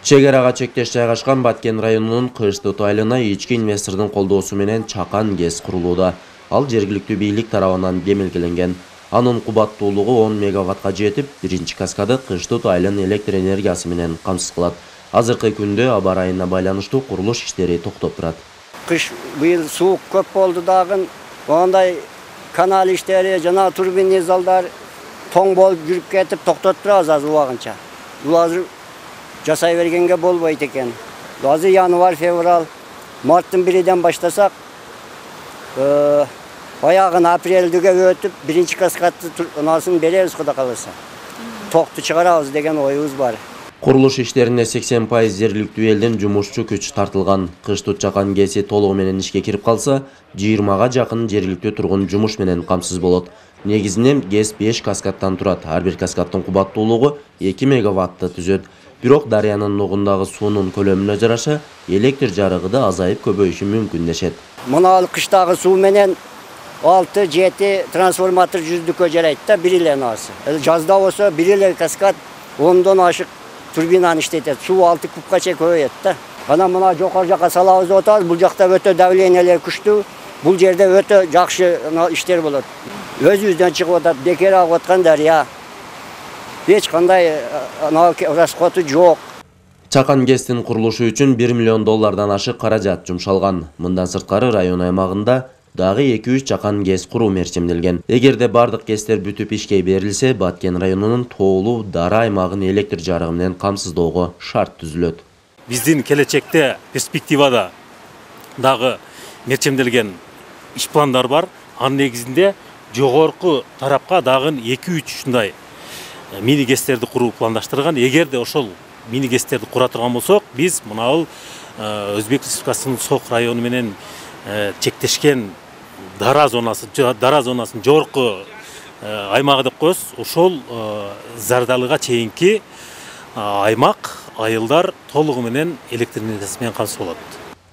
Чегерага чектеш жайгашкан Баткен районунун Кыштыт айылына ички инвестордун колдоосу менен чакан ГЭС курулууда. Ал жергиликтүү бийлик тарабынан демилгеленген. Анын кубаттуулугу 10 мегаваттка жетип, биринчи каскады Кыштыт айылын электр энергиясы менен камсыз кылат. Азыркы күндө аба ырайына байланыштуу курулуш иштери токтоп турат. Кыш быйыл суук көп болду дагы. Ондай канал иштери жана турбин залдар тоң болуп жүрүп кетип токтоп турабыз азыр убагынча. Бул азыр жасай бергенге болбойт экен. Азыр январь, февраль, марттын 1-ден баштасак, баягын апрелдүгө өтүп, биринчи каскадты унасын беребиз Кудай кааласа. Токту чыгарабыз деген оюбуз бар. Курулуш иштерине 80% жергиликтүү элдин жумушчу күч тартылган. Кыштыт чакан ГЭСи толугу менен ишке кирип калса, 20га жакын жергиликтүү тургун жумуш менен камсыз болот. Негизинен ГЭС 5 каскадтан турат. Ар бир каскадтын кубаттуулугу 2 мегаватты түзөт. Бирок дарыянын нугундагы суунун көлөмүнө жараша электр жарыгы да азайып көбөйүшү мүмкүн дешет. Мына кыштагы суу менен 6-7 трансформатор жүздүккө жарайт да, бир эле насы. Жазда болсо бир эле каскад 10дон ашык турбинаны иштетет. Суу 6 кубка чейин көбөйөт да. Анан мына жокор жака салабыз деп атабыз. Бул жакта өтө давлениелер күчтүү. Бул жерде өтө жакшы иштер болот. Өзүбүздөн чыгып атат, бекер агып аткан дарыя. Эч кандай расходу жок. Чакан ГЭСтин курулушу үчүн $1 миллион ашык каражат жумшалган. Мындан сырткары район аймагында дагы 2-3 чакан ГЭС куруу мерчимделген. Эгерде бардык ГЭСтер бүтүп ишке берилсе, Баткен районунун тоолуу дара аймагын электр жарыгы менен камсыздоого шарт түзүлөт. Биздин келечекте перспективада дагы мерчимделген иш пландар бар. Анын негизинде жогорку тарапка дагы 2-3 ушундай мини ГЭСтерди куруу пландаштырган. Эгерде ошол мини ГЭСтерди кура турган болсок, биз мына Өзбек Республикасынын Сок району менен чектешкен дара зонасын жогорку аймагы деп коебуз. Ошол Зардалыга чейинки аймак айылдар толугу менен электр энергиясы менен камсыз болот.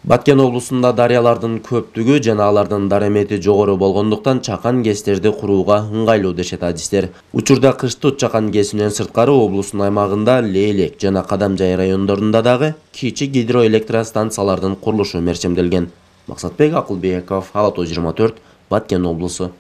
Баткен облусунда дарыялардын көптүгү жана алардын дарамети жогору болгондуктан чакан ГЭСтерди курууга ыңгайлуу дешет адистер. Учурда Кыштыт чакан ГЭСинен сырткары облустун аймагында Лейлек жана Кадамжай райондорунда дагы кичи гидроэлектростанциялардын курулушу мерчимделген. Максатбек Акылбеков, Ала 24, Баткен облусу.